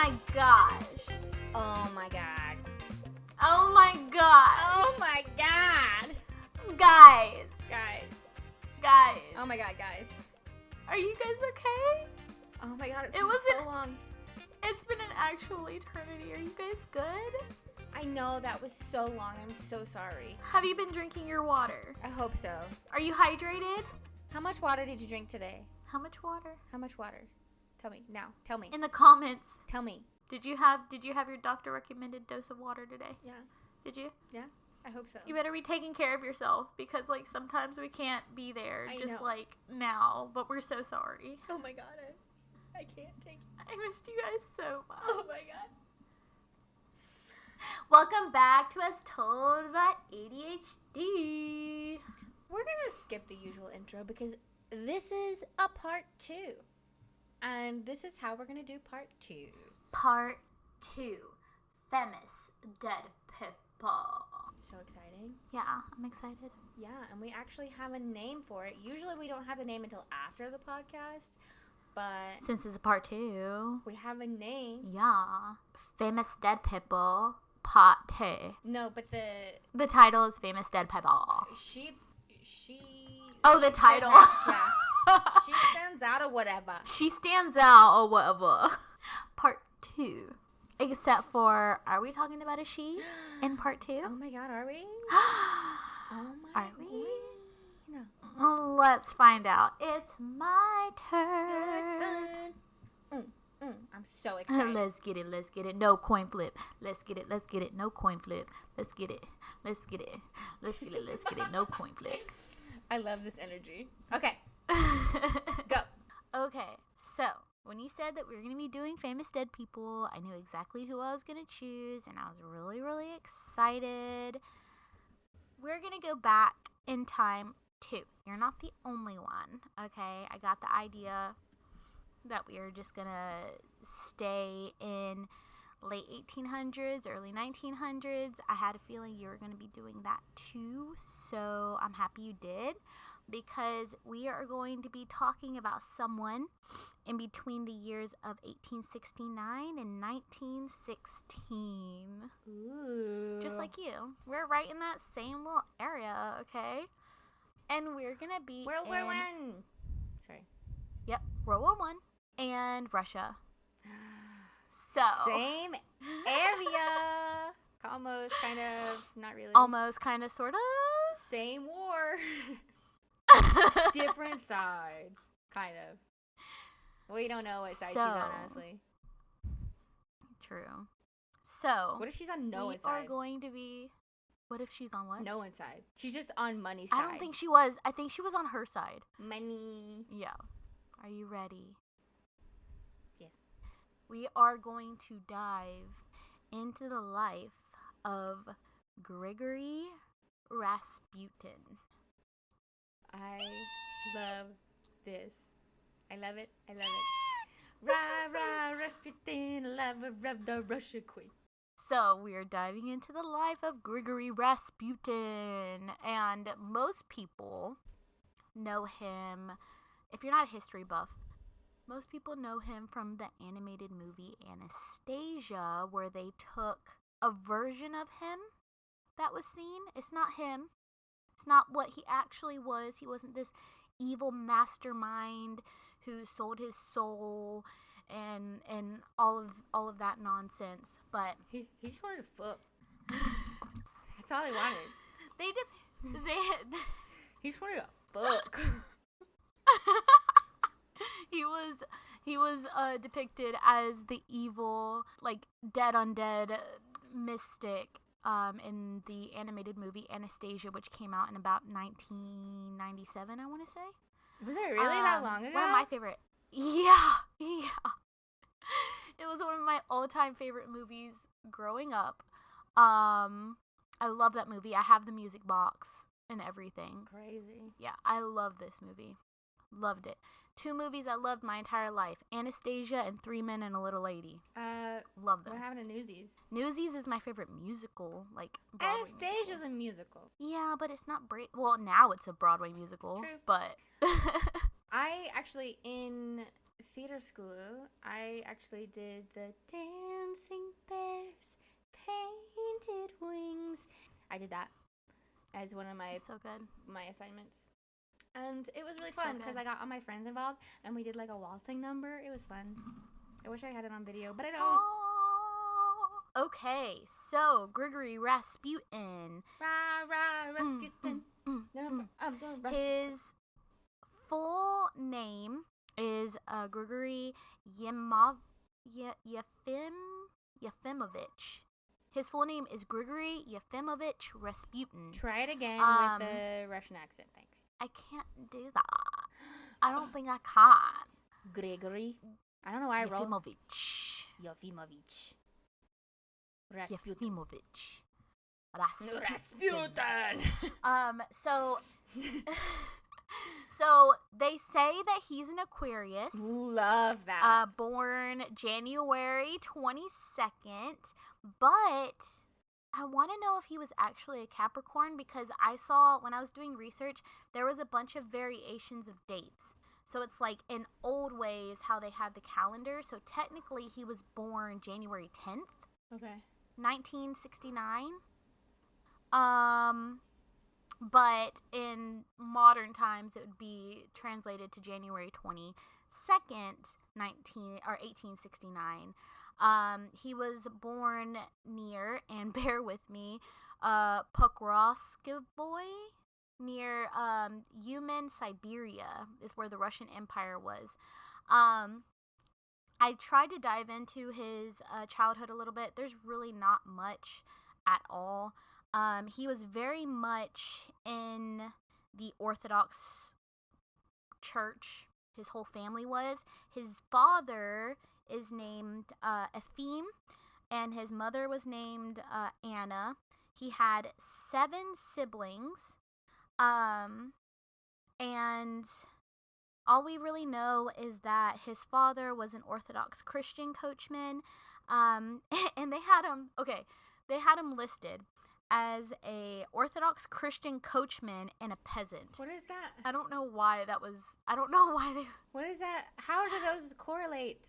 my gosh. Oh my god. Oh my god. Oh my god. Guys. Oh my god, guys. Are you guys okay? Oh my god, It wasn't- so long. It's been an actual eternity. Are you guys good? I know, that was so long. I'm so sorry. Have you been drinking your water? I hope so. Are you hydrated? How much water did you drink today? How much water? How much water? Tell me now. Tell me. In the comments. Tell me. Did you have your doctor recommended dose of water today? Yeah. Did you? Yeah. I hope so. You better be taking care of yourself because like sometimes we can't be there I just know. like now, but we're so sorry. Oh my god. I can't take it. I missed you guys so much. Oh my god. Welcome back to As Told by ADHD. We're going to skip the usual intro because this is a part 2. And this is how we're going to do part 2s. Part 2. Famous dead people. So exciting. Yeah, I'm excited. Yeah, and we actually have a name for it. Usually we don't have the name until after the podcast, but Since it's a part 2. we have a name. Yeah. Famous dead people. Part 2. No, but The title is Famous Dead People. she Oh, the she title. stands out. Yeah. She stands out or whatever. She stands out or whatever. Part 2. Except for, are we talking about a she in part 2? Oh my god, are we? Oh my Are we? No. Let's find out. It's my turn. I'm so excited. Let's get it. No coin flip. Let's get it. No coin flip. Let's get it. No coin flip. I love this energy. Okay, go. Okay, so when you said that we were going to be doing famous dead people, I knew exactly who I was going to choose, and I was really, really excited. We're going to go back in time, too. You're not the only one, okay? I got the idea that we are just going to stay in late 1800s, early 1900s. I had a feeling you were going to be doing that, too, so I'm happy you did. Because we are going to be talking about someone in between the years of 1869 and 1916. Ooh. Just like you. We're right in that same little area, okay? And we're going to be World War One. Sorry. Yep, World War One and Russia. So. Same area. Almost, kind of, not really. Almost, kind of, sort of. Same war. Different sides, kind of. We don't know what side she's on, honestly. True. So, What if she's on no one's we are side? going to be... What if she's on what? No one's side. She's just on money's side. I don't think she was. I think she was on her side. Money. Yeah. Are you ready? Yes. We are going to dive into the life of Gregory Rasputin. I love this. I love it. Rah, Rasputin, lover of the Russia queen. So we are diving into the life of Gregory Rasputin, and most people know him, if you're not a history buff, most people know him from the animated movie Anastasia, where they took a version of him that was seen. It's not him. It's not what he actually was. He wasn't this evil mastermind who sold his soul and all of that nonsense. But He just wanted to fuck. That's all he wanted. He just wanted to fuck. he was depicted as the evil, like dead undead mystic in the animated movie Anastasia, which came out in about 1997, I want to say. Was it really that long ago? One of my favorite. Yeah. It was one of my all-time favorite movies growing up. I love that movie. I have the music box and everything. Crazy. Yeah, I love this movie. Loved it. 2 movies I loved my entire life. Anastasia and 3 Men and a Little Lady. Love them. What happened to Newsies? Newsies is my favorite musical, like Broadway Anastasia's musical. a musical. Yeah, but it's not well, now it's a Broadway musical. True. But I actually, in theater school, I actually did the Dancing Bears, Painted Wings. I did that as one of my So good. assignments. And it was really So fun because good. I got all my friends involved and we did like a waltzing number. It was fun. I wish I had it on video, but I don't. Oh. Okay, so Gregory Rasputin. Rasputin. I'm the Rasputin. His full name is Gregory Yefimovich. His full name is Gregory Yefimovich Rasputin. Try it again with the Russian accent, thanks. I can't do that. I don't think I can. Gregory. I don't know why I wrote Yefimovich. Yefimovich. Yefimovich. Rasputin. So they say that he's an Aquarius. Love that. Born January 22nd, but I want to know if he was actually a Capricorn because I saw when I was doing research, there was a bunch of variations of dates. So it's like in old ways how they had the calendar. So technically he was born January 10th. Okay. 1969. But in modern times it would be translated to January 22nd, 1869. He was born near, and bear with me, Pokrovskoye, near Uman, Siberia, is where the Russian Empire was. I tried to dive into his childhood a little bit. There's really not much at all. He was very much in the Orthodox Church. His whole family was. His father is named Efim, and his mother was named Anna. He had 7 siblings, and all we really know is that his father was an Orthodox Christian coachman, and they had him listed as a Orthodox Christian coachman and a peasant. What is that? I don't know why they... What is that? How do those correlate?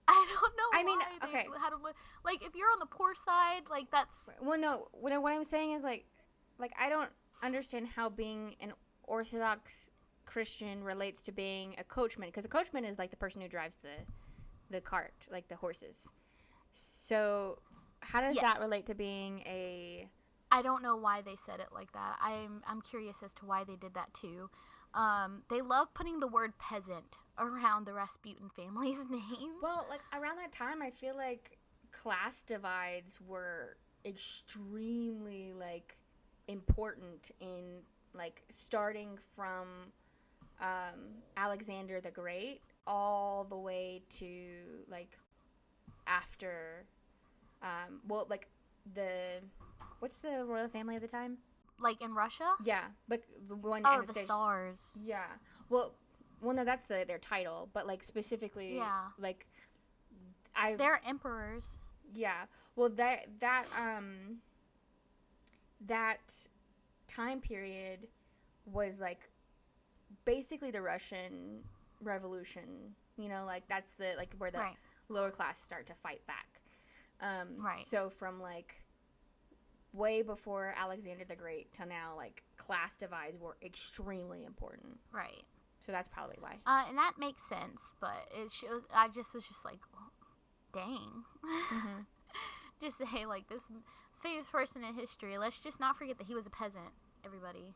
I don't know I mean, why okay. they had him... Like, if you're on the poor side, like, that's... Well, no. What I'm saying is, like, I don't understand how being an Orthodox Christian relates to being a coachman. Because a coachman is, like, the person who drives the cart, like, the horses. So, how does that relate to being a... I don't know why they said it like that. I'm curious as to why they did that too. They love putting the word peasant around the Rasputin family's names. Well, like around that time, I feel like class divides were extremely like important in like starting from Alexander the Great all the way to like after, like what's the royal family at the time? Like in Russia? Yeah, but the one. Oh, the Tsars. Yeah. Well, no, that's their title, but like specifically, like they're emperors. Yeah. Well, that time period was like basically the Russian Revolution. You know, like that's the like where the lower class start to fight back. So from like way before Alexander the Great till now, like class divides were extremely important. Right. So that's probably why. And that makes sense, but it shows. I just was just like, oh, dang. Mm-hmm. Just say like this famous person in history. Let's just not forget that he was a peasant. Everybody,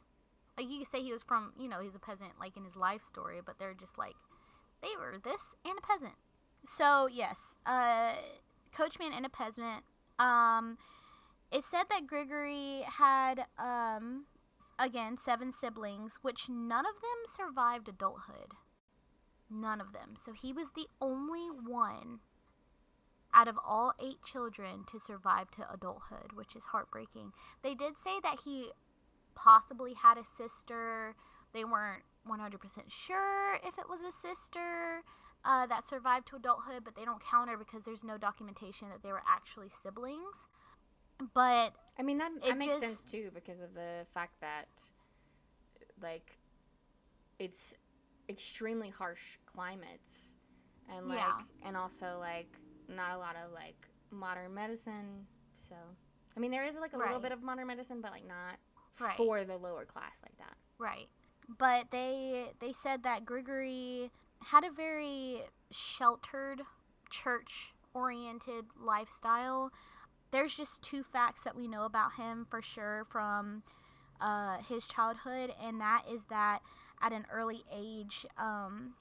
like you could say he was from, he's a peasant like in his life story, but they're just like they were this and a peasant. So yes, coachman and a peasant. It said that Gregory had, again, 7 siblings, which none of them survived adulthood. None of them. So he was the only one out of all 8 children to survive to adulthood, which is heartbreaking. They did say that he possibly had a sister. They weren't 100% sure if it was a sister that survived to adulthood, but they don't count her because there's no documentation that they were actually siblings. But I mean that makes sense too because of the fact that like it's extremely harsh climates and like and also like not a lot of like modern medicine. So I mean there is like a little bit of modern medicine, but like not for the lower class like that. Right. But they said that Gregory had a very sheltered, church-oriented lifestyle. There's just 2 facts that we know about him for sure from his childhood, and that is that at an early age,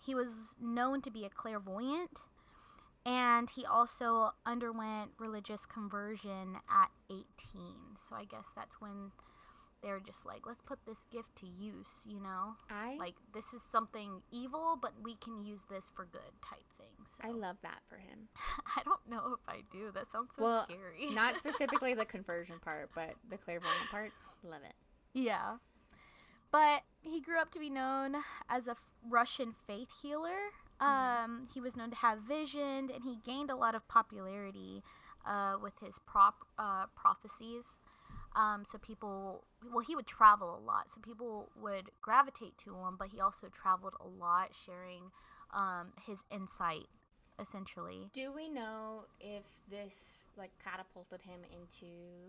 he was known to be a clairvoyant, and he also underwent religious conversion at 18. So I guess that's when they're just like, let's put this gift to use, you know? Like, this is something evil, but we can use this for good type thing. So. I love that for him. I don't know if I do. That sounds so scary. Not specifically the conversion part, but the clairvoyant part. Love it. Yeah. But he grew up to be known as a Russian faith healer. He was known to have vision, and he gained a lot of popularity with his prophecies. So people, he would travel a lot, so people would gravitate to him, but he also traveled a lot, sharing his insight, essentially. Do we know if this, like, catapulted him into,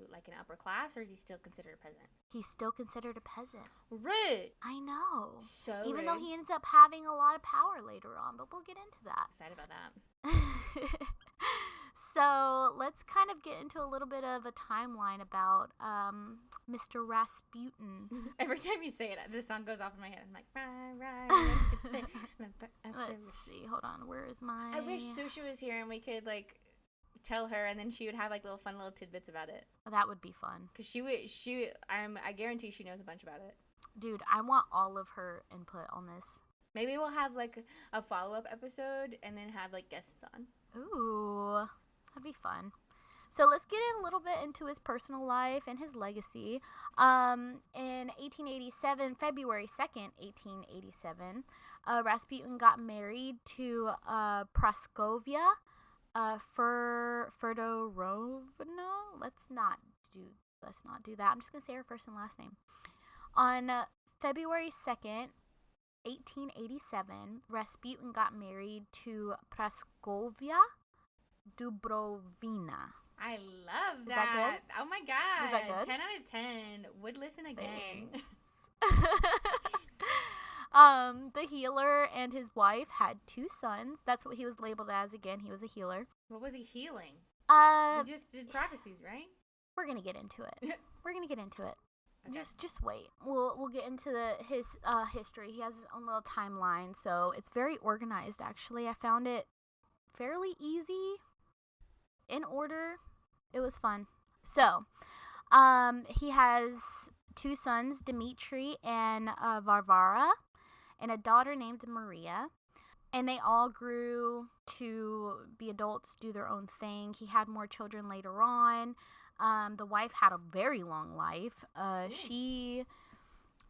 like, an upper class, or is he still considered a peasant? He's still considered a peasant. Rude! I know. So Even rude. though he ends up having a lot of power later on, but we'll get into that. Excited about that. So let's kind of get into a little bit of a timeline about Mr. Rasputin. Every time you say it, the song goes off in my head. I'm like, let's see. Hold on. Where is my... I wish Sushi was here and we could, like, tell her, and then she would have, like, fun little tidbits about it. That would be fun. Because I guarantee she knows a bunch about it. Dude, I want all of her input on this. Maybe we'll have, like, a follow-up episode and then have, like, guests on. Ooh. That'd be fun. So let's get in a little bit into his personal life and his legacy. In 1887, February 2nd, 1887, Rasputin got married to Praskovia Fedorovna. Let's not do that. I'm just gonna say her first and last name. On February 2nd, 1887, Rasputin got married to Praskovia Dubrovina. I love that. Is that good? Oh my god. Is that good? 10 out of 10. Would listen again. The healer and his wife had 2 sons. That's what he was labeled as. Again, he was a healer. What was he healing? He just did prophecies, right? We're gonna get into it. Okay. Just wait. We'll get into his history. He has his own little timeline, so it's very organized. Actually, I found it fairly easy, in order. It was fun. So, he has 2 sons, Dmitri and Varvara, and a daughter named Maria. And they all grew to be adults, do their own thing. He had more children later on. The wife had a very long life. She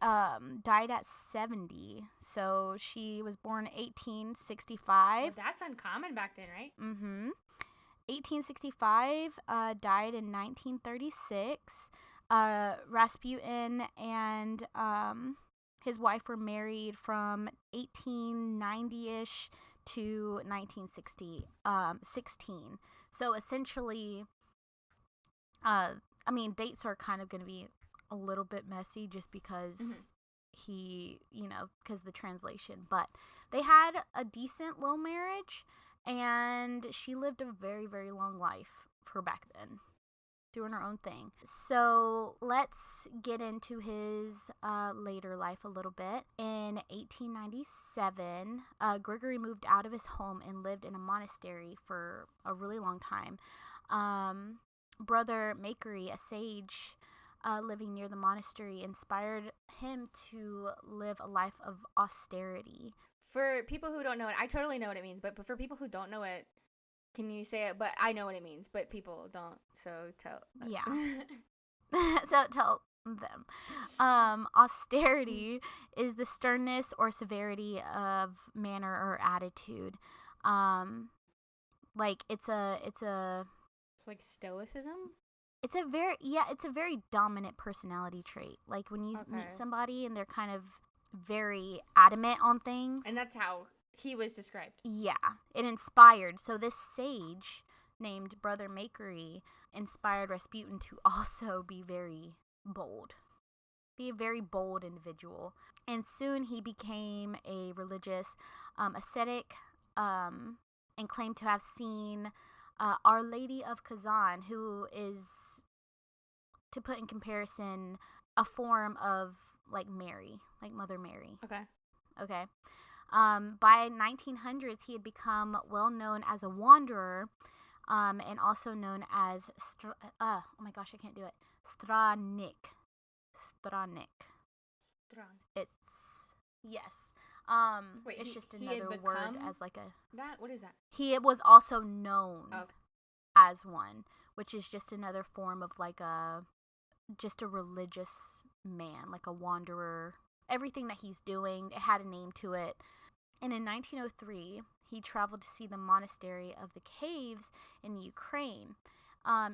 died at 70. So she was born in 1865. Well, that's uncommon back then, right? Mm-hmm. 1865, died in 1936. Rasputin and his wife were married from 1890-ish to 1916. So essentially, dates are kind of going to be a little bit messy just because because the translation. But they had a decent little marriage, and she lived a very, very long life for back then, doing her own thing. So let's get into his later life a little bit. In 1897, Gregory moved out of his home and lived in a monastery for a really long time. Brother Makery, a sage living near the monastery, inspired him to live a life of austerity. For people who don't know it, I totally know what it means, but for people who don't know it, can you say it? But I know what it means, but people don't, so tell. Yeah. So tell them. Austerity is the sternness or severity of manner or attitude. It's like stoicism? It's a very dominant personality trait. Like when you meet somebody and they're kind of very adamant on things. And that's how He was described. Yeah, it inspired. So this sage named Brother Makery inspired Rasputin to also be very bold. Be a very bold individual. And soon he became a religious ascetic and claimed to have seen Our Lady of Kazan, who is, to put in comparison, a form of like Mary, like Mother Mary. Okay. By 1900s, he had become well known as a wanderer, and also known as oh my gosh, I can't do it. Stranik. It's yes. Wait, it's just another word as like a that. What is that? He was also known as one, which is just another form of like a religious man, like a wanderer. Everything that he's doing, it had a name to it. And in 1903, he traveled to see the monastery of the caves in Ukraine.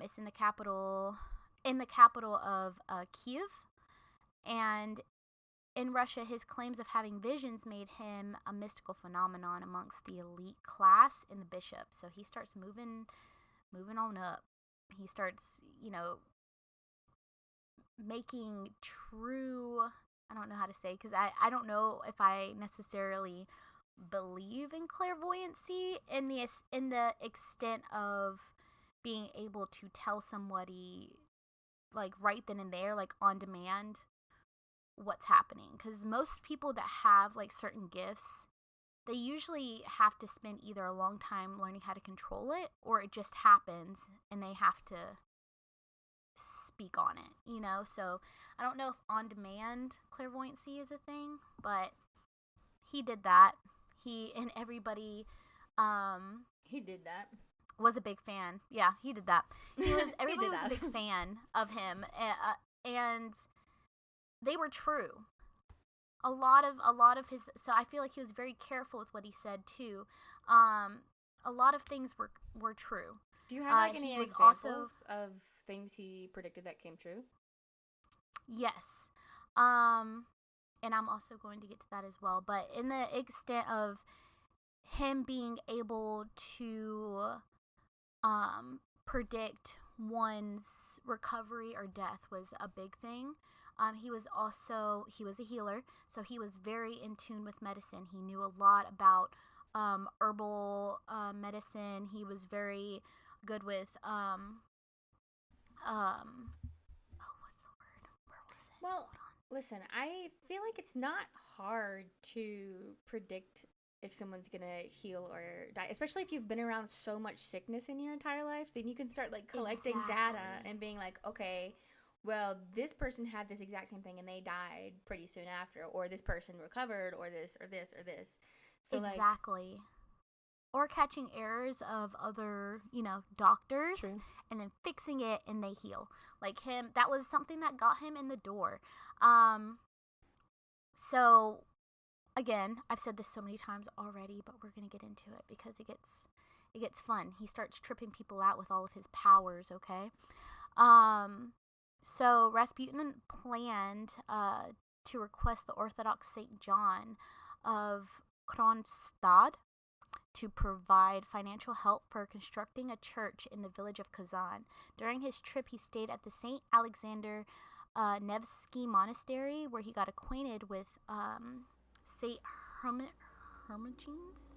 It's in the capital of Kiev. And in Russia, his claims of having visions made him a mystical phenomenon amongst the elite class and the bishops. So he starts moving on up. He starts, making true, I don't know how to say, because I don't know if I necessarily believe in clairvoyancy in the extent of being able to tell somebody like right then and there, like on demand, what's happening. Because most people that have like certain gifts, they usually have to spend either a long time learning how to control it, or it just happens and they have to speak on it, so I don't know if on demand clairvoyancy is a thing, but he did that. He and everybody he did that. Was a big fan. Yeah, he did that. Everybody was a big fan of him, and they were true. A lot of his, so I feel like he was very careful with what he said too. A lot of things were true. Do you have any examples of things he predicted that came true? Yes. And I'm also going to get to that as well. But in the extent of him being able to predict one's recovery or death was a big thing. He was a healer, so he was very in tune with medicine. He knew a lot about herbal medicine. He was very good with what's the word? Where was it? Well, listen, I feel like it's not hard to predict if someone's gonna heal or die, especially if you've been around so much sickness in your entire life. Then you can start like collecting data and being like, okay, well, this person had this exact same thing and they died pretty soon after, or this person recovered, or this or this or this. So exactly. Or catching errors of other, doctors. True. And then fixing it and they heal. Like him, that was something that got him in the door. So again, I've said this so many times already, but we're going to get into it because it gets fun. He starts tripping people out with all of his powers, okay? So Rasputin planned to request the Orthodox St. John of Kronstadt to provide financial help for constructing a church in the village of Kazan. During his trip, he stayed at the St. Alexander Nevsky Monastery, where he got acquainted with St. Hermogenes?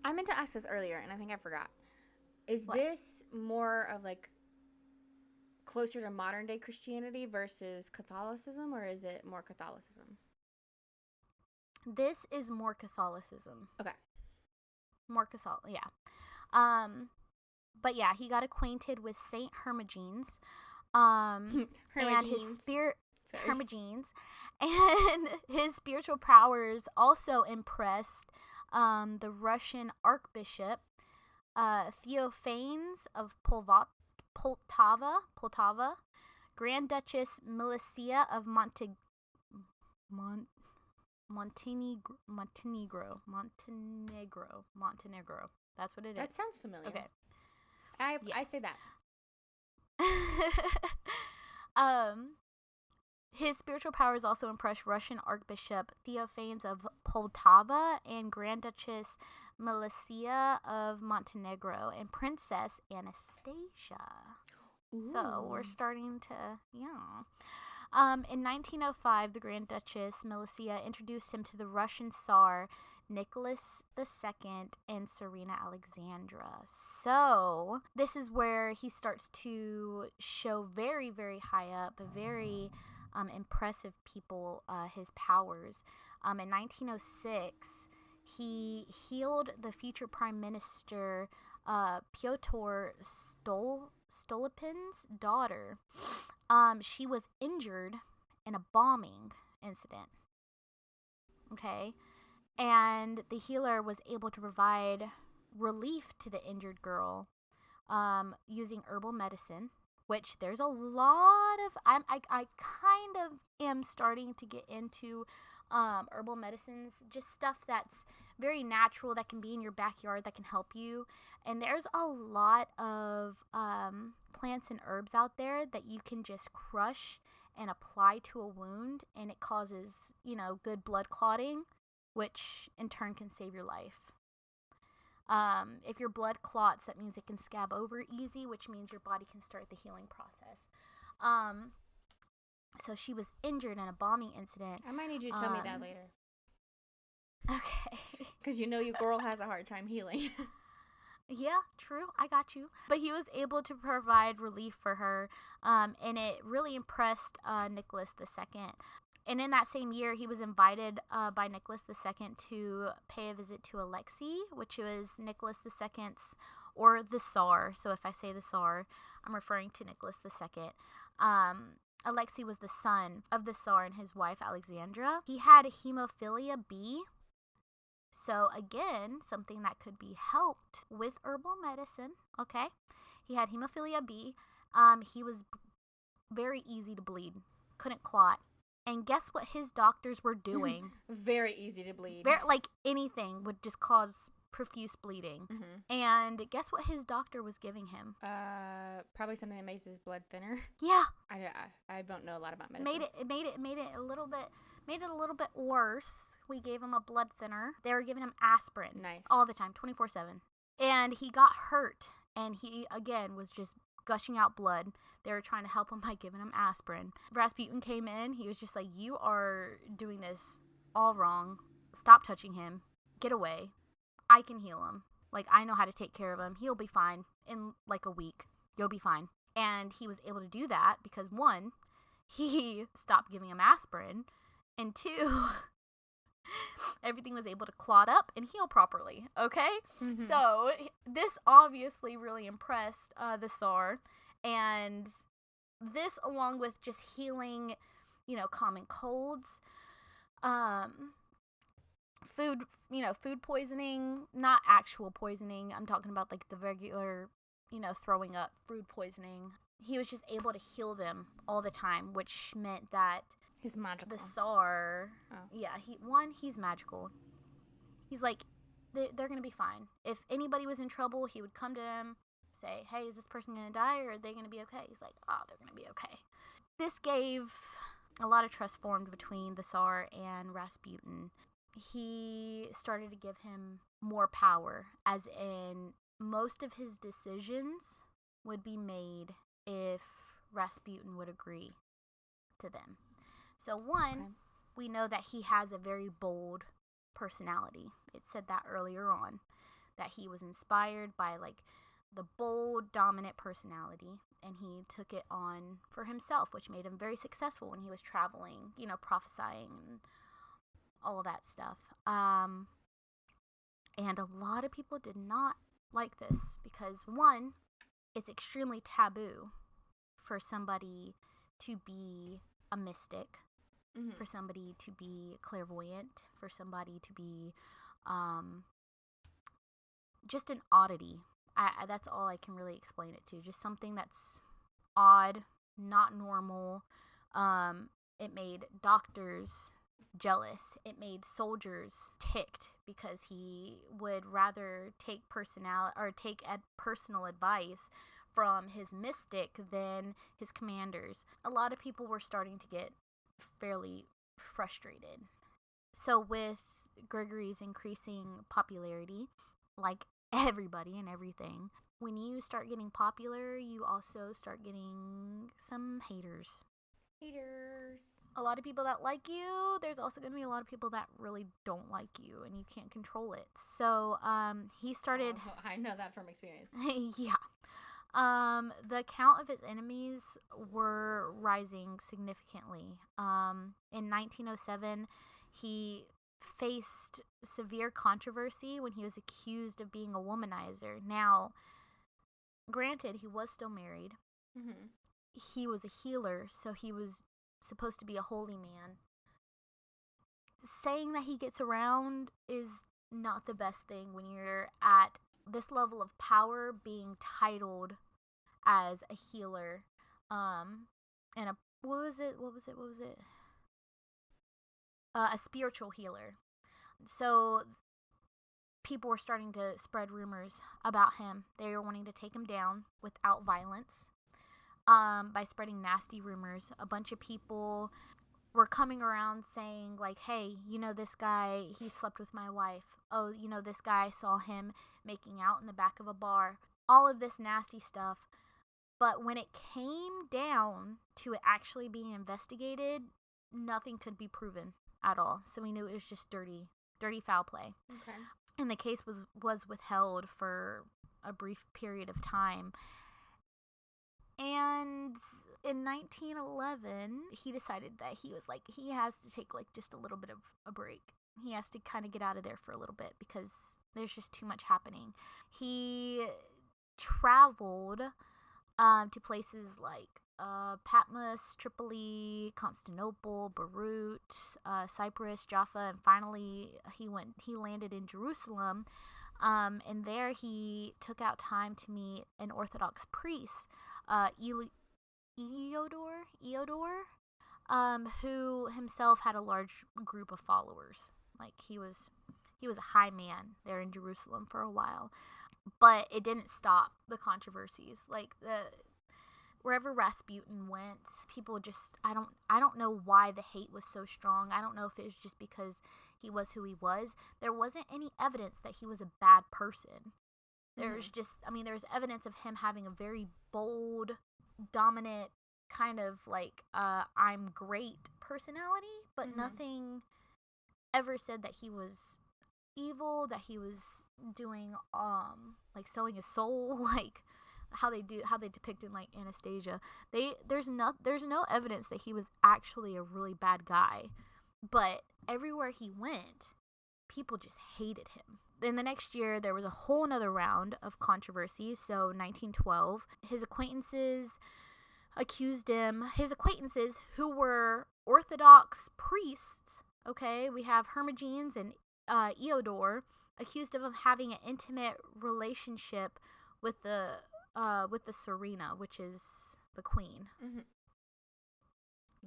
I meant to ask this earlier, and I think I forgot. Is this more of like closer to modern day Christianity versus Catholicism, or is it more Catholicism? This is more Catholicism. Okay. More Catholic, yeah. But yeah, he got acquainted with Saint Hermogenes, and his Hermogenes, and his spiritual powers also impressed the Russian Archbishop Theophanes of Poltava, Grand Duchess Milicia of Montenegro. That's what it is. That sounds familiar. Okay. I say that. His spiritual powers also impressed Russian Archbishop Theophanes of Poltava and Grand Duchess Milicia of Montenegro and Princess Anastasia. Ooh. So we're starting to, in 1905, the Grand Duchess Milicia introduced him to the Russian Tsar Nicholas II and Serena Alexandra. So this is where he starts to show very, very high up, very impressive people his powers. In 1906, he healed the future Prime Minister Pyotr Stolypin's daughter. She was injured in a bombing incident. Okay? And the healer was able to provide relief to the injured girl using herbal medicine, which there's a lot of... I kind of am starting to get into herbal medicines, just stuff that's very natural that can be in your backyard that can help you. And there's a lot of plants and herbs out there that you can just crush and apply to a wound, and it causes, good blood clotting, which in turn can save your life. If your blood clots, that means it can scab over easy, which means your body can start the healing process. So she was injured in a bombing incident. I might need you to tell me that later. Okay. Because your girl has a hard time healing. Yeah, true. I got you. But he was able to provide relief for her, and it really impressed Nicholas II. And in that same year, he was invited by Nicholas II to pay a visit to Alexei, which was Nicholas II's, or the Tsar. So if I say the Tsar, I'm referring to Nicholas II. Alexei was the son of the Tsar and his wife, Alexandra. He had hemophilia B. So again, something that could be helped with herbal medicine, okay? He had hemophilia B. He was very easy to bleed, couldn't clot. And guess what his doctors were doing? Very easy to bleed. Like anything would just cause profuse bleeding. Mm-hmm. And guess what his doctor was giving him? Probably something that makes his blood thinner. Yeah. I don't know a lot about medicine. Made it a little bit worse. We gave him a blood thinner. They were giving him aspirin. Nice. All the time, 24/7. And he got hurt, and he again was just gushing out blood. They were trying to help him by giving him aspirin. Rasputin came in. He was just like, "You are doing this all wrong. Stop touching him. Get away. I can heal him. Like, I know how to take care of him. He'll be fine in like a week. You'll be fine." And he was able to do that because, one, he stopped giving him aspirin, and two, everything was able to clot up and heal properly, okay? Mm-hmm. So this obviously really impressed the Tsar, and this, along with just healing, common colds, food poisoning, not actual poisoning. I'm talking about like the regular, throwing up, food poisoning. He was just able to heal them all the time, which meant that he's magical. The Tsar, he's magical. He's like, they're going to be fine. If anybody was in trouble, he would come to them, say, "Hey, is this person going to die, or are they going to be okay?" He's like, they're going to be okay. This gave a lot of trust formed between the Tsar and Rasputin. He started to give him more power, as in most of his decisions would be made if Rasputin would agree to them. So one, we know that he has a very bold personality. It said that earlier on, that he was inspired by like the bold, dominant personality, and he took it on for himself, which made him very successful when he was traveling, prophesying and all of that stuff. And a lot of people did not like this because, one, it's extremely taboo for somebody to be a mystic, mm-hmm. for somebody to be clairvoyant, for somebody to be just an oddity. That's all I can really explain it to. Just something that's odd, not normal. It made doctors jealous. It made soldiers ticked because he would rather take personal advice from his mystic than his commanders. A lot of people were starting to get fairly frustrated. So with Gregory's increasing popularity, like everybody and everything, when you start getting popular, you also start getting some haters. A lot of people that like you. There's also going to be a lot of people that really don't like you, and you can't control it. So he started. I know that from experience. Yeah. The count of his enemies were rising significantly. In 1907, he faced severe controversy when he was accused of being a womanizer. Now, granted, he was still married. Mm-hmm. He was a healer, so he was supposed to be a holy man. Saying that he gets around is not the best thing when you're at this level of power, being titled as a healer, and a what was it? A spiritual healer. So people were starting to spread rumors about him. They were wanting to take him down without violence, by spreading nasty rumors. A bunch of people were coming around saying, like, hey, you know this guy, he slept with my wife. Oh, you know this guy, saw him making out in the back of a bar. All of this nasty stuff. But when it came down to it actually being investigated, nothing could be proven at all. So we knew it was just dirty foul play. Okay. And the case was withheld for a brief period of time. And in 1911, he decided that he has to take like just a little bit of a break. He has to kind of get out of there for a little bit because there's just too much happening. He traveled to places like Patmos, Tripoli, Constantinople, Beirut, Cyprus, Jaffa, and finally he landed in Jerusalem. And there he took out time to meet an Orthodox priest, Eodor, who himself had a large group of followers. Like he was a high man there in Jerusalem for a while. But it didn't stop the controversies. Like wherever Rasputin went, people just I don't know why the hate was so strong. I don't know if it was just because he was who he was. There wasn't any evidence that he was a bad person. There's there's evidence of him having a very bold, dominant kind of like I'm great personality, but nothing ever said that he was evil, that he was doing like selling his soul, like how they depict in like Anastasia. There's no evidence that he was actually a really bad guy, but everywhere he went, people just hated him. Then the next year there was a whole nother round of controversy. So 1912, his acquaintances who were Orthodox priests, okay, we have Hermogenes and Eodor, accused of him having an intimate relationship with the Serena, which is the queen.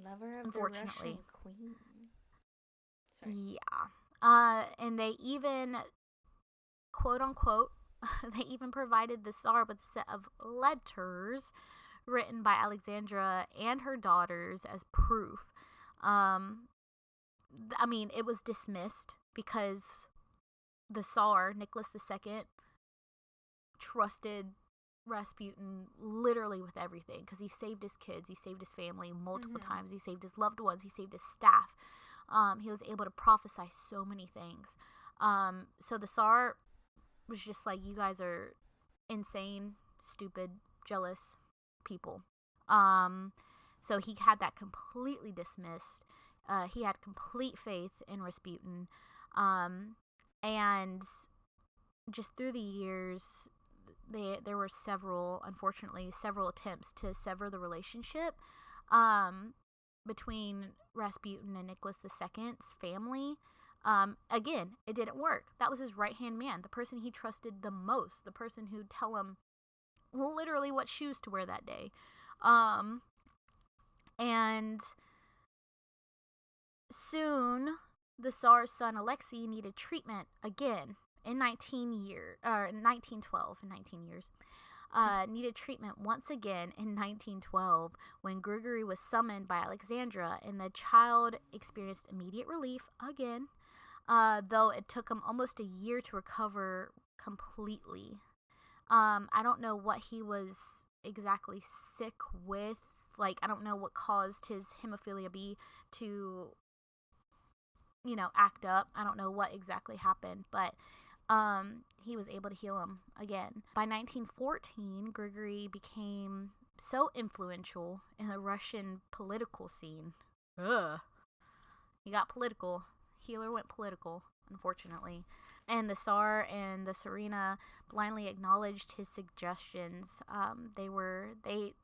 Lover of the Russian queen. Sorry. Yeah. And they even, quote unquote, they even provided the Tsar with a set of letters written by Alexandra and her daughters as proof. It was dismissed because the Tsar, Nicholas II, trusted Rasputin literally with everything because he saved his kids, he saved his family multiple times, he saved his loved ones, he saved his staff. He was able to prophesy so many things. So the Tsar was just like, you guys are insane, stupid, jealous people. So he had that completely dismissed. He had complete faith in Rasputin. And just through the years, there were several attempts to sever the relationship between Rasputin and Nicholas II's family. Again, it didn't work. That was his right-hand man, the person he trusted the most, the person who'd tell him literally what shoes to wear that day. And soon, the Tsar's son Alexei needed treatment again in 19 years. needed treatment once again in 1912 when Gregory was summoned by Alexandra, and the child experienced immediate relief again, though it took him almost a year to recover completely. I don't know what he was exactly sick with. Like, I don't know what caused his hemophilia B to, act up. I don't know what exactly happened, but he was able to heal him again. By 1914, Grigory became so influential in the Russian political scene. Ugh. He got political. Healer went political, unfortunately. And the Tsar and the Tsarina blindly acknowledged his suggestions. They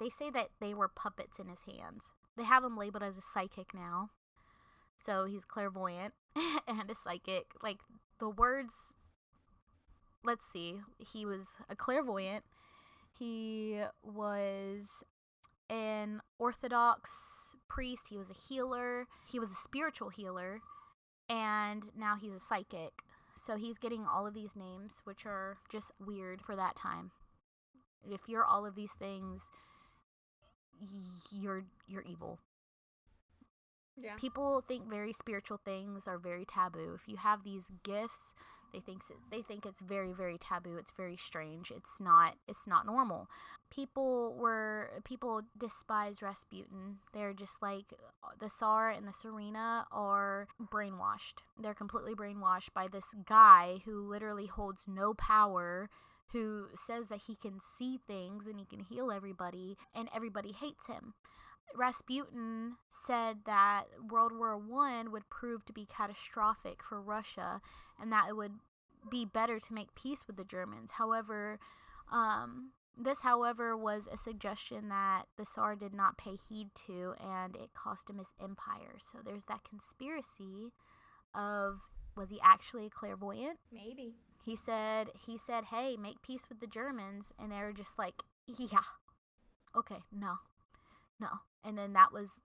say that they were puppets in his hands. They have him labeled as a psychic now. So he's clairvoyant and a psychic. Like, the words, let's see. He was a clairvoyant. He was an Orthodox priest. He was a healer. He was a spiritual healer. And now he's a psychic. So he's getting all of these names, which are just weird for that time. If you're all of these things, you're evil. Yeah. People think very spiritual things are very taboo. If you have these gifts, they think it's very, very taboo. It's very strange. It's not normal. People despise Rasputin. They're just like, the Tsar and the Tsarina are brainwashed. They're completely brainwashed by this guy who literally holds no power, who says that he can see things and he can heal everybody, and everybody hates him. Rasputin said that World War I would prove to be catastrophic for Russia, and that it would be better to make peace with the Germans. However, this was a suggestion that the Tsar did not pay heed to, and it cost him his empire. So there's that conspiracy of, was he actually a clairvoyant? Maybe. He said, hey, make peace with the Germans, and they were just like, yeah, okay, no. And then that was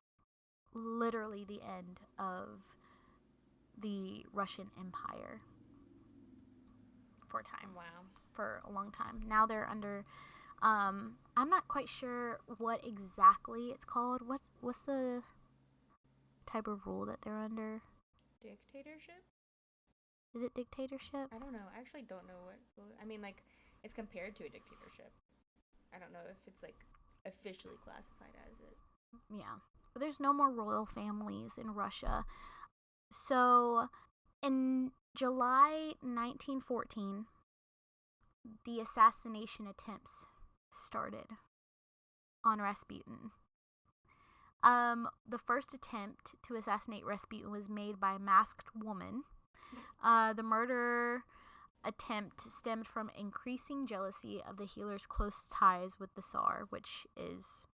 literally the end of the Russian Empire for a time. Wow. For a long time. Now they're under, I'm not quite sure what exactly it's called. What's the type of rule that they're under? Dictatorship? Is it dictatorship? I don't know. I actually don't know what. I mean, like, it's compared to a dictatorship. I don't know if it's, like, officially classified as it. Yeah. But there's no more royal families in Russia. So, in July 1914, the assassination attempts started on Rasputin. The first attempt to assassinate Rasputin was made by a masked woman. The murder attempt stemmed from increasing jealousy of the healer's close ties with the Tsar, which is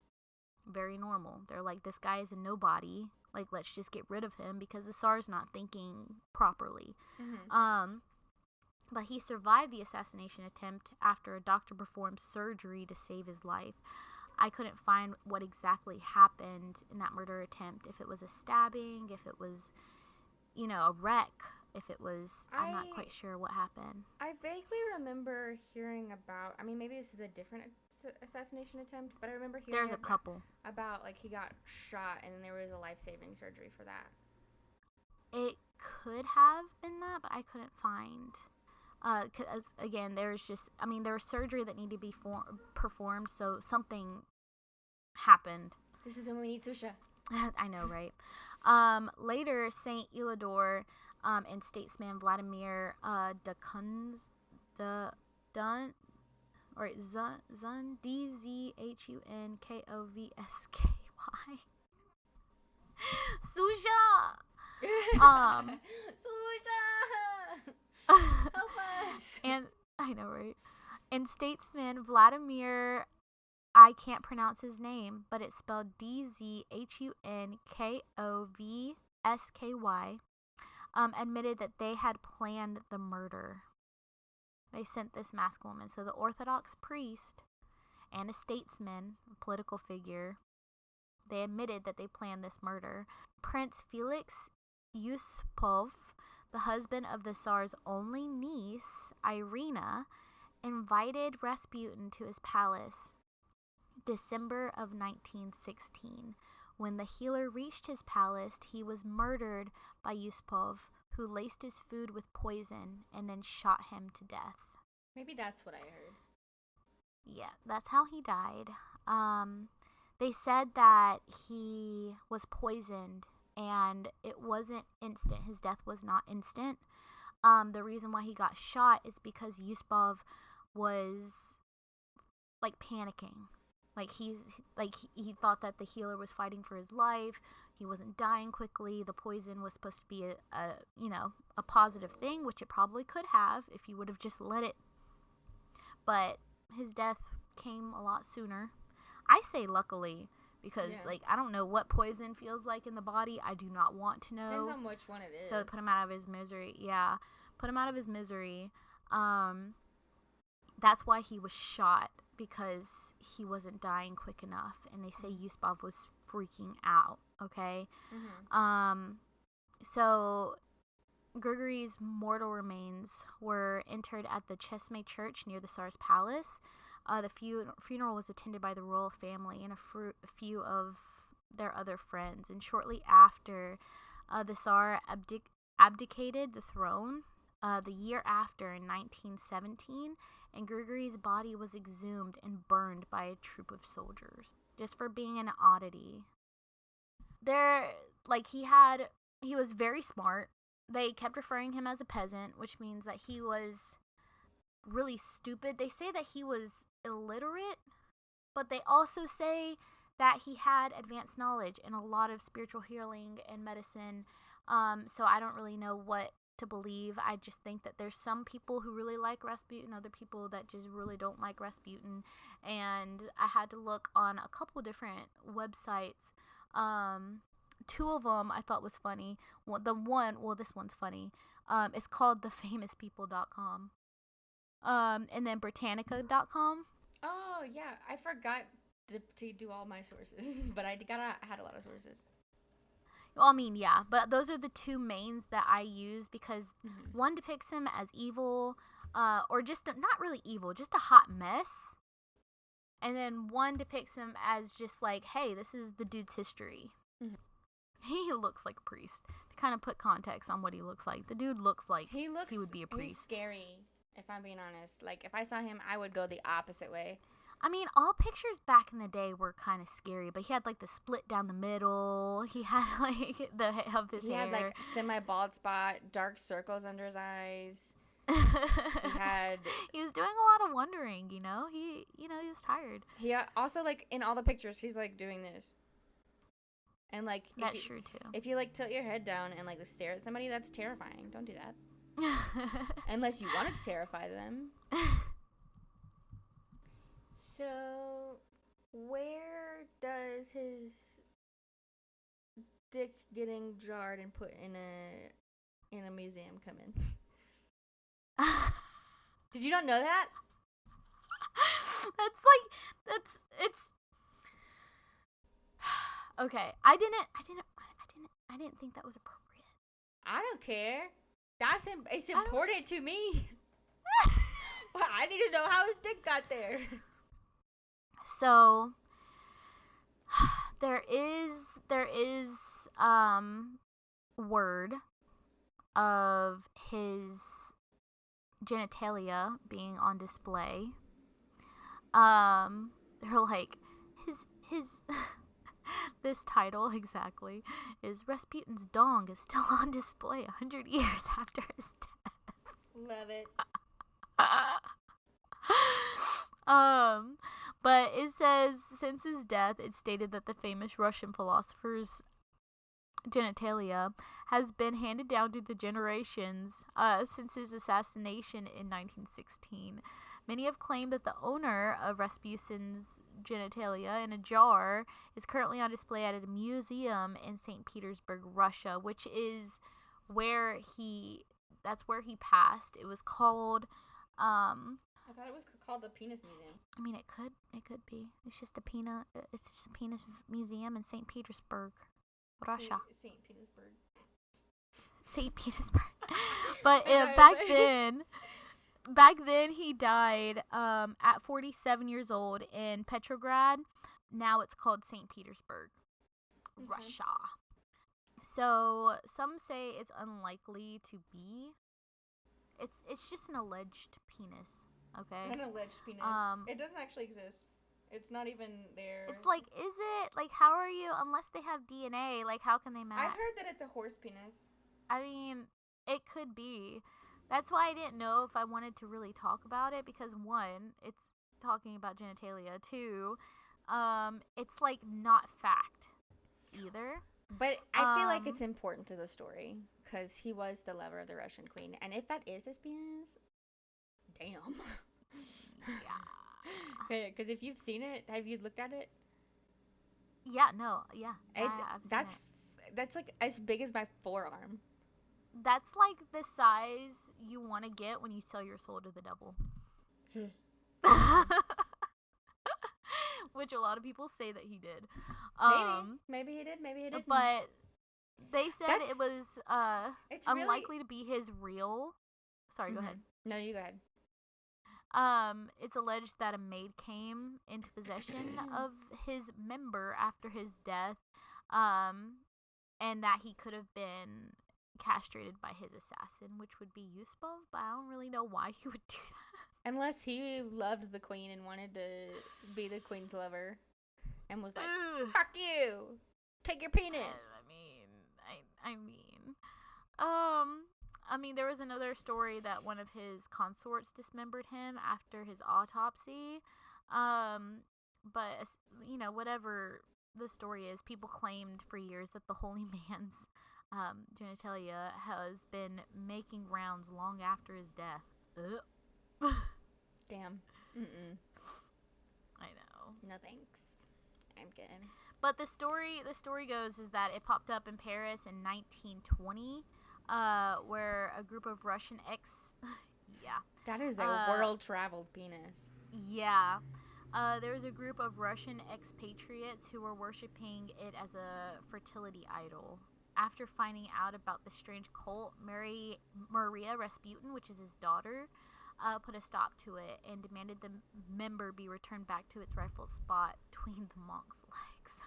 very normal. They're like, this guy is a nobody. Like, let's just get rid of him because the Tsar's not thinking properly. Mm-hmm. But he survived the assassination attempt after a doctor performed surgery to save his life. I couldn't find what exactly happened in that murder attempt. If it was a stabbing, if it was, a wreck, if it was, I'm not quite sure what happened. I vaguely remember hearing about, I mean, maybe this is a different assassination attempt, but I remember hearing there's a couple about, like, he got shot and then there was a life-saving surgery for that. It could have been that, but I couldn't find. Because, again, there was surgery that needed to be performed, so something happened. This is when we need Susha. I know, right? Later, Saint Elidor and statesman Vladimir Dzhunkovsky, Susha! Susha! Help us! And I know, right? And statesman Vladimir, I can't pronounce his name, but it's spelled Dzhunkovsky, admitted that they had planned the murder. They sent this masked woman. So the Orthodox priest and a statesman, a political figure, they admitted that they planned this murder. Prince Felix Yusupov, the husband of the Tsar's only niece, Irina, invited Rasputin to his palace December of 1916. When the healer reached his palace, he was murdered by Yusupov, who laced his food with poison and then shot him to death. Maybe that's what I heard. Yeah, that's how he died. They said that he was poisoned and it wasn't instant. His death was not instant. The reason why he got shot is because Yusupov was like panicking. He thought that the healer was fighting for his life. He wasn't dying quickly. The poison was supposed to be a positive thing, which it probably could have if you would have just let it. But his death came a lot sooner. I say luckily because I don't know what poison feels like in the body. I do not want to know. Depends on which one it is. So put him out of his misery. Yeah, put him out of his misery. That's why he was shot, because he wasn't dying quick enough, and they say Yusupov was freaking out. Okay. So Grigory's mortal remains were interred at the Chesme Church near the Tsar's palace. The funeral was attended by the royal family and a few of their other friends. And shortly after, the Tsar abdicated the throne the year after, in 1917, and Grigory's body was exhumed and burned by a troop of soldiers, just for being an oddity. He was very smart. They kept referring him as a peasant, which means that he was really stupid. They say that he was illiterate, but they also say that he had advanced knowledge in a lot of spiritual healing and medicine. So I don't really know what to believe. I just think that there's some people who really like Rasputin, other people that just really don't like Rasputin. And I had to look on a couple different websites. Two of them I thought was funny. This one's funny. It's called thefamouspeople.com. And then Britannica.com. Oh, yeah. I forgot to do all my sources, but I had a lot of sources. Well, I mean, yeah, but those are the two mains that I use, because one depicts him as evil, or just not really evil, just a hot mess. And then one depicts him as just like, hey, this is the dude's history. He looks like a priest. To kind of put context on what he looks like, the dude looks like he would be a priest. He's scary, if I'm being honest. Like, if I saw him, I would go the opposite way. I mean, all pictures back in the day were kind of scary, but he had like the split down the middle. He had like the of his hair. He had like semi-bald spot, dark circles under his eyes. He was doing a lot of wondering, He was tired. He also, like, in all the pictures, he's like doing this. And like, that's true too. If you like tilt your head down and like stare at somebody, that's terrifying. Don't do that. Unless you want to terrify them. So, where does his dick getting jarred and put in a museum come in? Did you not know that? It's okay. I didn't think that was appropriate. I don't care. It's important to me. Well, I need to know how his dick got there. So there is word of his genitalia being on display. They're like his this title exactly is "Rasputin's dong is still on display 100 years after his death." Love it. But it says, since his death, it's stated that the famous Russian philosopher's genitalia has been handed down through the generations since his assassination in 1916. Many have claimed that the owner of Rasputin's genitalia in a jar is currently on display at a museum in St. Petersburg, Russia, which is where that's where he passed. It was called, I thought it was called the Penis Museum. I mean, it could be. It's just a penis museum in St. Petersburg, Russia. St. Petersburg. St. Petersburg. But back then, back then he died at 47 years old in Petrograd. Now it's called St. Petersburg, Russia. So some say it's unlikely to be. It's just an alleged penis. Okay. An alleged penis. It doesn't actually exist. It's not even there. It's like, is it? Like, how are you, unless they have DNA, like, how can they match? I've heard that it's a horse penis. I mean, it could be. That's why I didn't know if I wanted to really talk about it, because one, it's talking about genitalia. Two, it's like not fact either. But I feel like it's important to the story because he was the lover of the Russian queen, and if that is his penis, damn. Yeah. Because if you've seen it, have you looked at it? Yeah. No. Yeah. That's like as big as my forearm. That's like the size you want to get when you sell your soul to the devil. Which a lot of people say that he did. Maybe he did. Maybe he didn't. But they said it was unlikely to be his real. Sorry, go ahead. No, you go ahead. It's alleged that a maid came into possession of his member after his death, and that he could have been castrated by his assassin, which would be useful, but I don't really know why he would do that. Unless he loved the queen and wanted to be the queen's lover and was like, fuck you! Take your penis! I mean, there was another story that one of his consorts dismembered him after his autopsy. But, you know, whatever the story is, people claimed for years that the holy man's genitalia has been making rounds long after his death. Damn. Mm-mm. I know. No thanks. I'm good. But the story goes is that it popped up in Paris in 1920, where a group of Russian yeah. That is a world-traveled penis. Yeah. There was a group of Russian expatriates who were worshipping it as a fertility idol. After finding out about the strange cult, Maria Rasputin, which is his daughter, put a stop to it and demanded the member be returned back to its rightful spot between the monk's legs.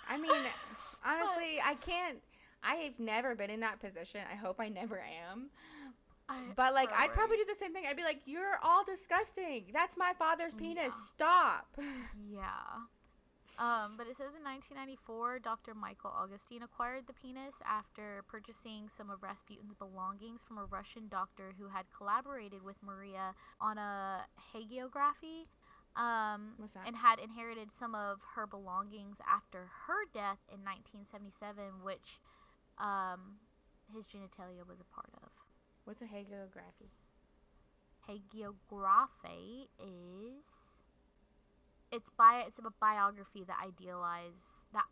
I mean, honestly, I've never been in that position. I hope I never am. But, like, I'd probably do the same thing. I'd be like, you're all disgusting. That's my father's penis. Yeah. Stop. Yeah. But it says in 1994, Dr. Michael Augustine acquired the penis after purchasing some of Rasputin's belongings from a Russian doctor who had collaborated with Maria on a hagiography, What's that? and had inherited some of her belongings after her death in 1977, which his genitalia was a part of. What's a hagiography? Hagiography is... It's a biography that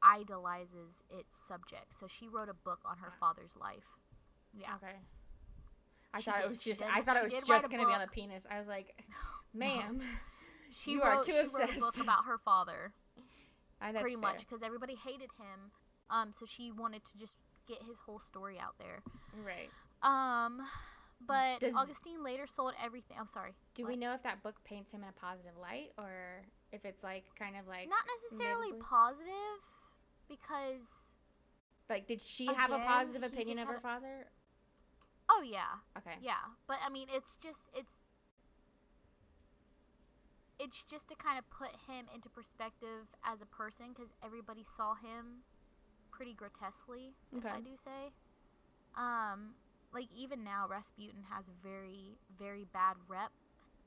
idolizes its subject. So she wrote a book on her father's life. Yeah. Okay. I thought it was just gonna be on the penis. I was like, ma'am, you are too obsessed. She wrote a book about her father. Pretty fair. much, because everybody hated him. So she wanted to just get his whole story out there. Right. But Augustine later sold everything. Oh, sorry. Do we know if that book paints him in a positive light, or if it's like kind of like not necessarily positive, because like did she have a positive opinion of her father? Oh yeah. Okay. Yeah, but I mean, it's just to kind of put him into perspective as a person, because everybody saw him pretty grotesquely, if I do say. Like, even now, Rasputin has a very, very bad rep,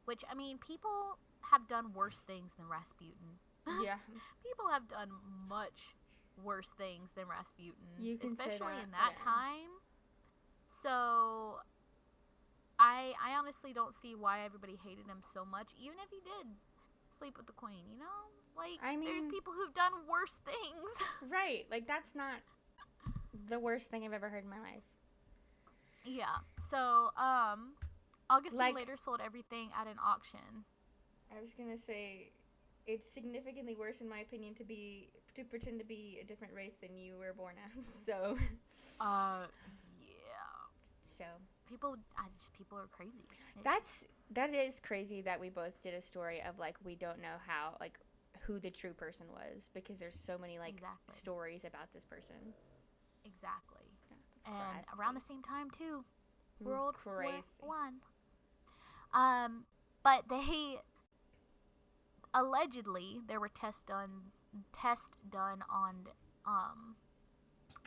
which, I mean, people have done worse things than Rasputin. Yeah. People have done much worse things than Rasputin, especially in that yeah. time. So, I honestly don't see why everybody hated him so much, even if he did sleep with the queen, you know? Like, I mean, there's people who've done worse things. Right. Like, that's not the worst thing I've ever heard in my life. Yeah. So, Augustine later sold everything at an auction. I was gonna say, it's significantly worse, in my opinion, to pretend to be a different race than you were born as. So. Yeah. So people are crazy. That is crazy that we both did a story of like we don't know how like who the true person was because there's so many like stories about this person. Exactly. Yeah, and around the same time too, World crazy. War I. But they allegedly there were tests done on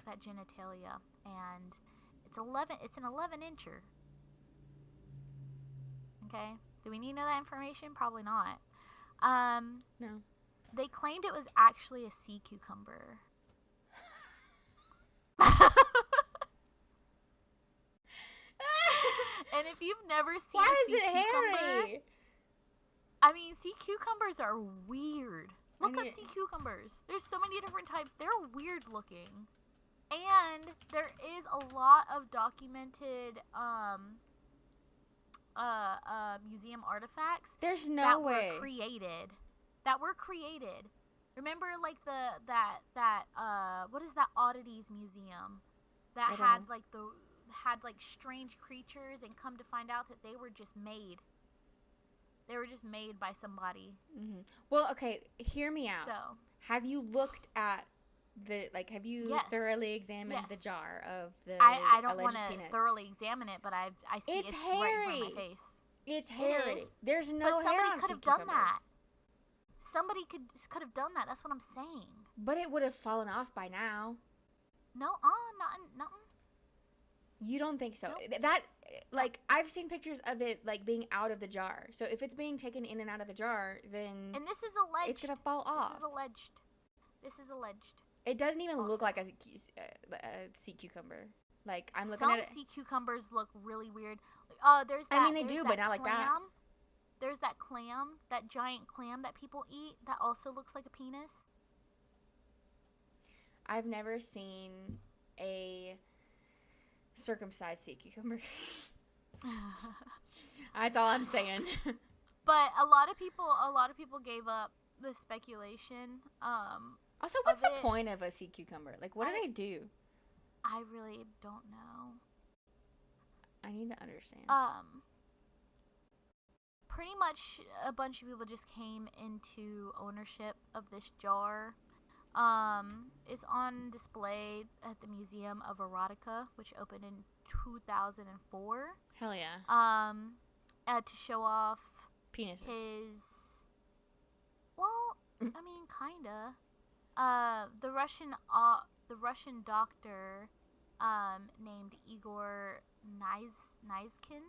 that genitalia, and it's an 11-incher. Okay, do we need to know that information? Probably not. No. They claimed it was actually a sea cucumber. And if you've never seen a sea cucumber, hairy? I mean, sea cucumbers are weird. Look up sea cucumbers. There's so many different types. They're weird looking. And there is a lot of documented museum artifacts were created. Remember like what is that oddities museum that had like strange creatures, and come to find out that they were just made. They were just made by somebody. Mm-hmm. Well, okay, hear me out. So, have you looked at have you thoroughly examined the jar of the I don't want to thoroughly examine it, but I see it's hairy. right in front of my face. It's hairy. There's no but hair somebody on could have done that. Somebody could have done that. That's what I'm saying. But it would have fallen off by now. No, not. You don't think so? Nope. That I've seen pictures of it like being out of the jar. So if it's being taken in and out of the jar, then and this is alleged. It's gonna fall off. This is alleged. It doesn't even look like a sea cucumber. Like I'm looking at it. Some sea cucumbers look really weird. There's that. I mean, they do, but not like that. There's that clam, that giant clam that people eat that also looks like a penis. I've never seen a circumcised sea cucumber. That's all I'm saying. But a lot of people gave up the speculation. Also, what's the point of a sea cucumber? Like, what do they do? I really don't know. I need to understand. Pretty much a bunch of people just came into ownership of this jar. It's on display at the Museum of Erotica, which opened in 2004. Hell yeah. To show off penises. I mean, kinda. The Russian doctor, named Igor Nizkin,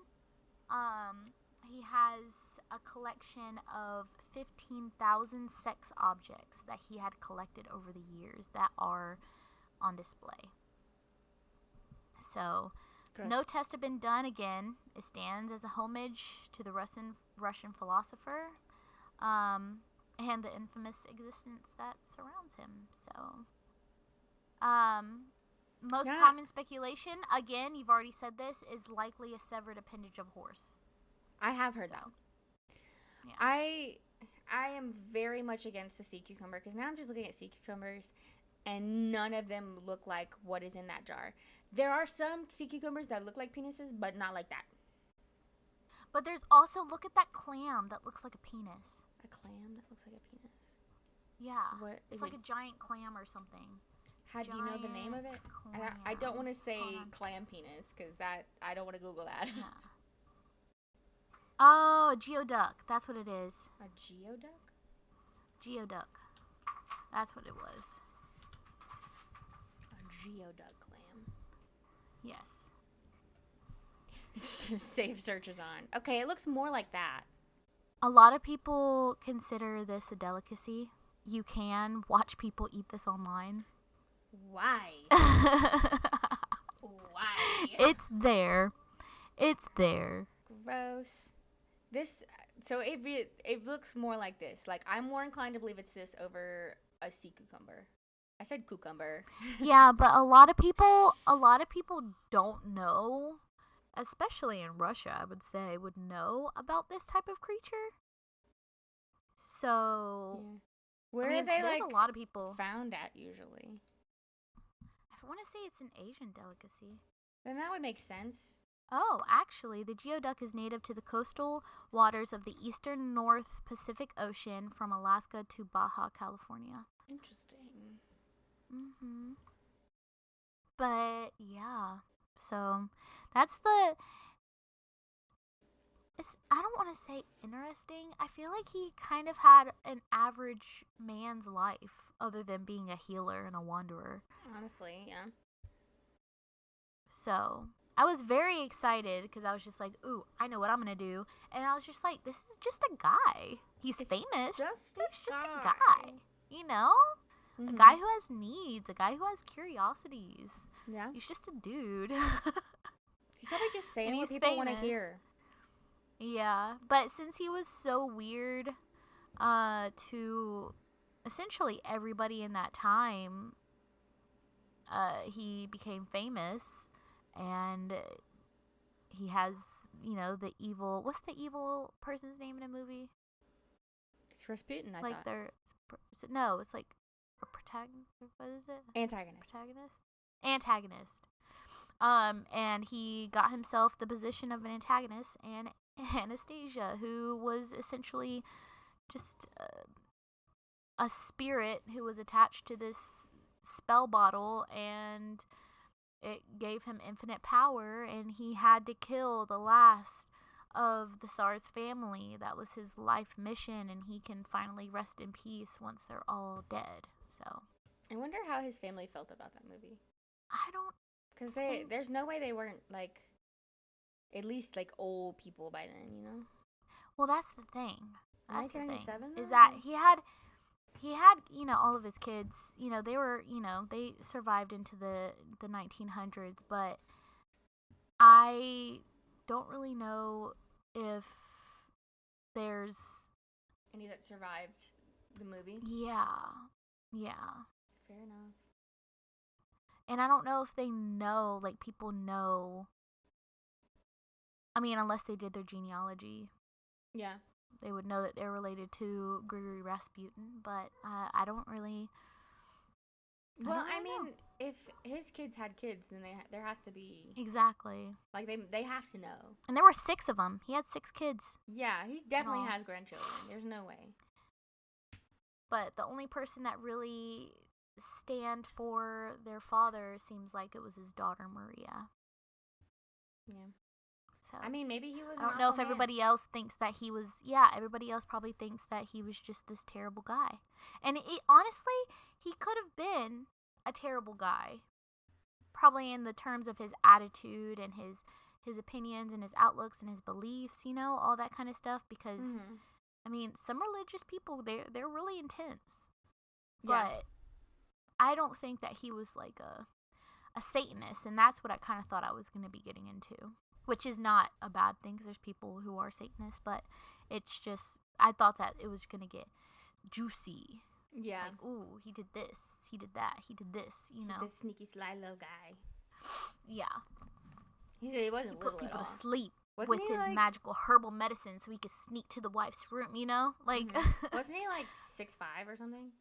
he has a collection of 15,000 sex objects that he had collected over the years that are on display. So, no tests have been done. Again, it stands as a homage to the Russian philosopher, and the infamous existence that surrounds him. So, most common speculation, again, you've already said this, is likely a severed appendage of horse. I have heard that. Yeah. I am very much against the sea cucumber because now I'm just looking at sea cucumbers and none of them look like what is in that jar. There are some sea cucumbers that look like penises, but not like that. But there's also, look at that clam that looks like a penis. A clam that looks like a penis? Yeah. It's like a giant clam or something. How do you know the name of it? I don't want to say clam penis because I don't want to Google that. Yeah. Oh, geoduck. That's what it is. A geoduck? Geoduck. That's what it was. A geoduck clam. Yes. Save searches on. Okay, it looks more like that. A lot of people consider this a delicacy. You can watch people eat this online. Why? Why? It's there. Gross. It looks more like this. Like, I'm more inclined to believe it's this over a sea cucumber. I said cucumber. Yeah, but a lot of people don't know, especially in Russia, I would say, would know about this type of creature. So, yeah. Where are they there's a lot of people found at usually? I want to say it's an Asian delicacy. Then that would make sense. Oh, actually, the geoduck is native to the coastal waters of the eastern North Pacific Ocean from Alaska to Baja California. Interesting. Mm-hmm. But, yeah. So, that's the... I don't want to say interesting. I feel like he kind of had an average man's life, other than being a healer and a wanderer. Honestly, yeah. So, I was very excited because I was just like, ooh, I know what I'm going to do. And I was just like, this is just a guy. He's famous. Just a guy. You know? Mm-hmm. A guy who has needs. A guy who has curiosities. Yeah. He's just a dude. He's probably just saying what people want to hear. Yeah. But since he was so weird to essentially everybody in that time, he became famous. And he has, the evil... What's the evil person's name in a movie? It's Rasputin, I like thought. No, it's like a protagonist. What is it? Antagonist. Antagonist. And he got himself the position of an antagonist, and Anastasia, who was essentially just a spirit who was attached to this spell bottle, and it gave him infinite power, and he had to kill the last of the Tsar's family. That was his life mission, and he can finally rest in peace once they're all dead. So I wonder how his family felt about that movie. I don't... Because there's no way they weren't, like, at least, like, old people by then, you know? Well, that's the thing. That's the thing. 1997, is that he had, all of his kids, they were, they survived into the 1900s, but I don't really know if there's any that survived the movie. Yeah. Fair enough. And I don't know if they know, like, people know. I mean, unless they did their genealogy. Yeah. They would know that they're related to Gregory Rasputin, but I don't really... Well, I mean, if his kids had kids, then there has to be... Exactly. Like, they have to know. And there were 6 of them. He had 6 kids. Yeah, he definitely has grandchildren. There's no way. But the only person that really stand for their father seems like it was his daughter, Maria. Yeah. So, I mean, maybe he was... I don't know if everybody else thinks that he was... Yeah, everybody else probably thinks that he was just this terrible guy. And honestly, he could have been a terrible guy. Probably in the terms of his attitude and his opinions and his outlooks and his beliefs, all that kind of stuff. Because, I mean, some religious people, they're really intense. Yeah. But I don't think that he was like a Satanist. And that's what I kind of thought I was going to be getting into. Which is not a bad thing, because there's people who are Satanists, but it's just, I thought that it was going to get juicy. Yeah. Like, ooh, he did this, he did that, he did this, He's a sneaky, sly little guy. Yeah. He wasn't little at all. He put people to sleep Wasn't with his magical herbal medicine so he could sneak to the wife's room, Like... Wasn't he, like, 6'5" or something?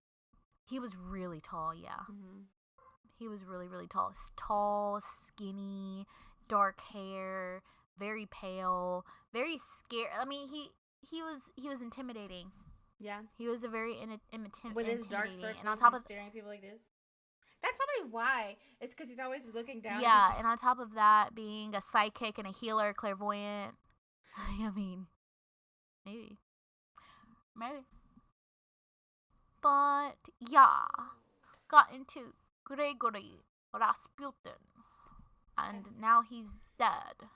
He was really tall, yeah. Mm-hmm. He was really, really tall. Tall, skinny... dark hair, very pale, very scared. I mean, he was intimidating. Yeah. He was a very intimidating. With his dark circles and on top of staring at people like this. That's probably why. It's because he's always looking down. Yeah, and on top of that, being a psychic and a healer, clairvoyant. I mean, maybe. But yeah, got into Gregory Rasputin. And now he's dead.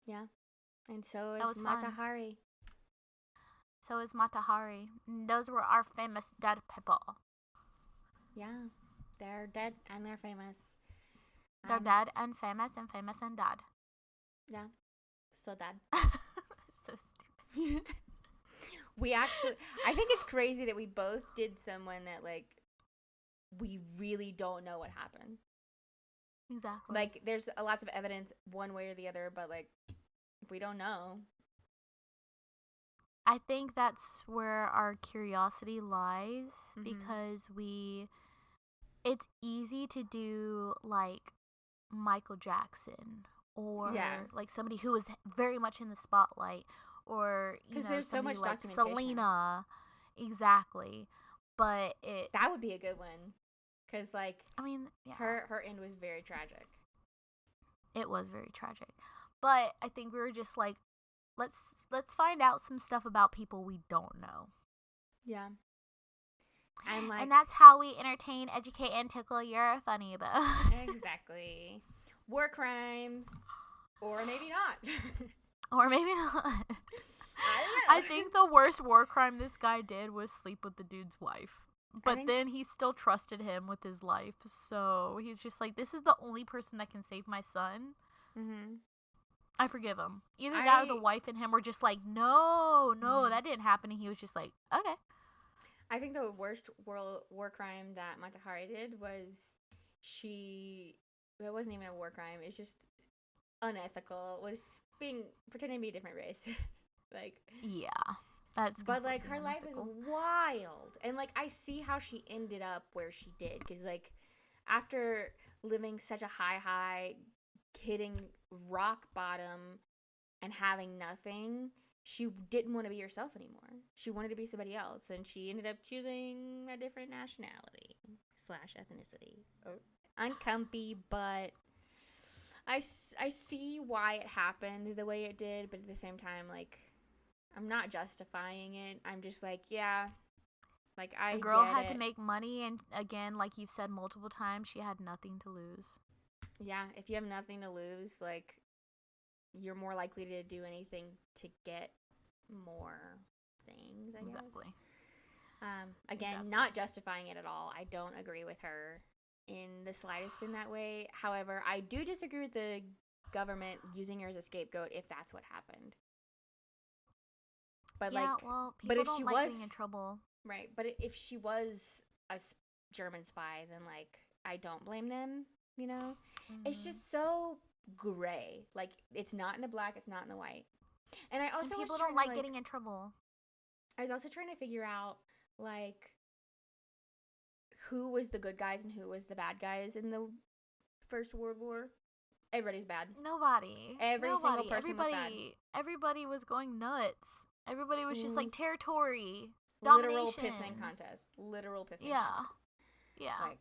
Yeah. And so is Matahari. So is Matahari. Those were our famous dead people. Yeah. They're dead and they're famous. They're dead and famous and dead. Yeah. So dead. So stupid. I think it's crazy that we both did someone that, like, we really don't know what happened. Exactly. Like, there's lots of evidence one way or the other, but, like, we don't know. I think that's where our curiosity lies, because it's easy to do, like, Michael Jackson or like somebody who was very much in the spotlight, or because there's so much like documentation. Selena, exactly. But that would be a good one, because like yeah. her end was very tragic. It was very tragic, but I think we were just like, let's find out some stuff about people we don't know. Yeah. And that's how we entertain, educate, and tickle your funny about. Exactly. War crimes. Or maybe not. Or maybe not. I don't know. I think the worst war crime this guy did was sleep with the dude's wife. But then he still trusted him with his life. So he's just like, this is the only person that can save my son. Mm-hmm. I forgive him. Either that or the wife and him were just like, no, that didn't happen. And he was just like, okay. I think the worst war crime that Mata Hari did was it wasn't even a war crime. It's just unethical. Was pretending to be a different race. Like, yeah. But like her life is wild. And like I see how she ended up where she did, cuz like after living such a high, hitting rock bottom and having nothing, she didn't want to be herself anymore. She wanted to be somebody else, and she ended up choosing a different nationality / ethnicity. Uncomfy, but I see why it happened the way it did, but at the same time, like, I'm not justifying it. I'm just like, yeah, like, I The girl had to make money, and again, like you've said multiple times, she had nothing to lose. Yeah, if you have nothing to lose, like, you're more likely to do anything to get more things, I guess. Exactly. Again, not justifying it at all. I don't agree with her in the slightest in that way. However, I do disagree with the government using her as a scapegoat if that's what happened. But yeah, well, people don't like getting in trouble. Right, but if she was a German spy, then, like, I don't blame them, you know? Mm-hmm. It's just so gray. Like, it's not in the black, it's not in the white. And I also people don't like getting in trouble. I was also trying to figure out, like, who was the good guys and who was the bad guys in the First World War. Everybody's bad. Nobody. Single person was bad. Everybody was going nuts. Everybody was just like territory. Literal pissing contest. Contest. Yeah. Like,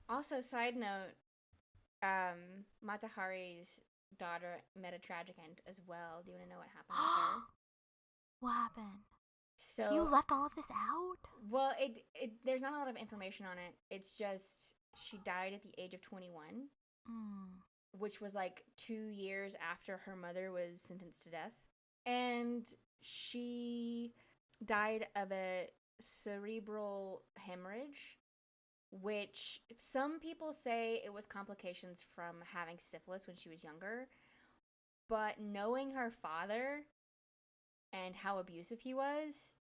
also, side note, Mata Hari's daughter met a tragic end as well. Do you want to know what happened with her? What happened? So you left all of this out? Well, there's not a lot of information on it. It's just she died at the age of 21, which was like 2 years after her mother was sentenced to death. And she died of a cerebral hemorrhage, which some people say it was complications from having syphilis when she was younger. But knowing her father and how abusive he was,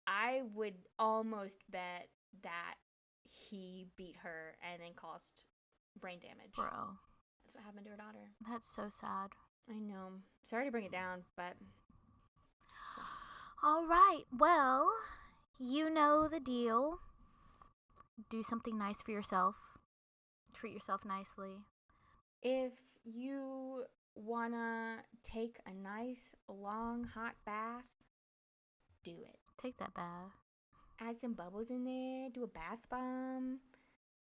I would almost bet that he beat her and then caused brain damage. Bro. That's what happened to her daughter. That's so sad. I know. Sorry to bring it down, but... All right. Well, you know the deal. Do something nice for yourself. Treat yourself nicely. If you wanna take a nice, long, hot bath, do it. Take that bath. Add some bubbles in there. Do a bath bomb.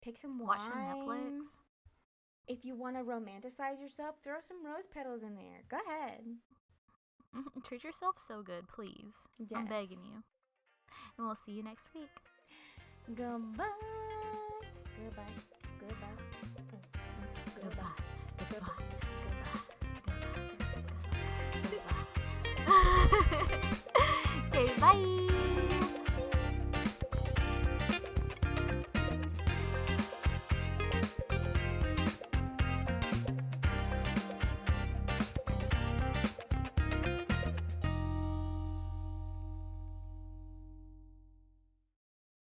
Take some wine. Watch some Netflix. If you want to romanticize yourself, throw some rose petals in there. Go ahead. Treat yourself so good, please. Yes. I'm begging you. And we'll see you next week. Goodbye. Goodbye. Goodbye. Goodbye. Goodbye. Goodbye. Okay, bye.